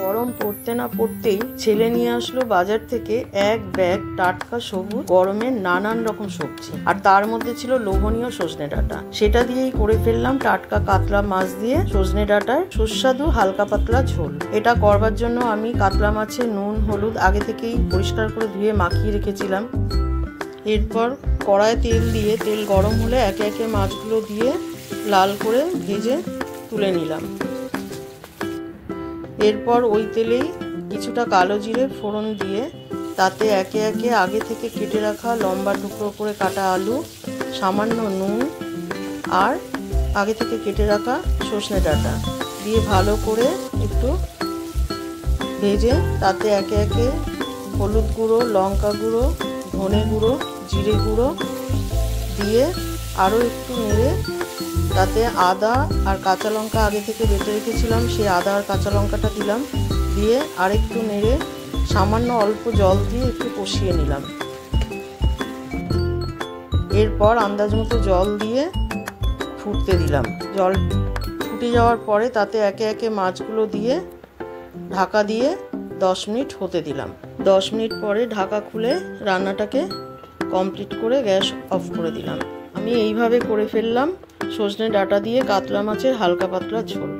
গরম পড়তে না পড়তেই ছেলে নিয়ে আসলো বাজার থেকে এক ব্যাগ টাটকা সবুজ গরমের নানান রকম সবজি, আর তার মধ্যে ছিল লোভনীয় সজনে ডাঁটা। সেটা দিয়েই করে ফেললাম টাটকা কাতলা মাছ দিয়ে সজনে ডাঁটার সুস্বাদু হালকা পাতলা ঝোল। এটা করবার জন্য আমি কাতলা মাছে নুন হলুদ আগে থেকেই পরিষ্কার করে ধুয়ে মাখিয়ে রেখেছিলাম। এরপর কড়ায় তেল দিয়ে তেল গরম হলে একে একে মাছগুলো দিয়ে লাল করে ভেজে তুলে নিলাম। এরপর ওই তেলেই কিছুটা কালো জিরে ফোড়ন দিয়ে তাতে একে একে আগে থেকে কেটে রাখা লম্বা টুকরো করে কাটা আলু, সামান্য নুন আর আগে থেকে কেটে রাখা সজনে ডাঁটা দিয়ে ভালো করে একটু ভেজে তাতে একে একে হলুদ গুঁড়ো, লঙ্কা গুঁড়ো, ধনে গুঁড়ো, জিরে গুঁড়ো দিয়ে আরও একটু নেড়ে তাতে আদা আর কাঁচা লঙ্কা আগে থেকে বেটে রেখেছিলাম, সেই আদা আর কাঁচা লঙ্কাটা দিলাম, দিয়ে আরেকটু নেড়ে সামান্য অল্প জল দিয়ে একটু কষিয়ে নিলাম। এরপর আন্দাজ মতো জল দিয়ে ফুটতে দিলাম। জল ফুটে যাওয়ার পরে তাতে একে একে মাছগুলো দিয়ে ঢাকা দিয়ে 10 মিনিট হতে দিলাম। 10 মিনিট পরে ঢাকা খুলে রান্নাটাকে কমপ্লিট করে গ্যাস অফ করে দিলাম। আমি এইভাবে করে ফেললাম সজনে ডাঁটা দিয়ে কাতলা মাছের হালকা পাতলা ঝোল।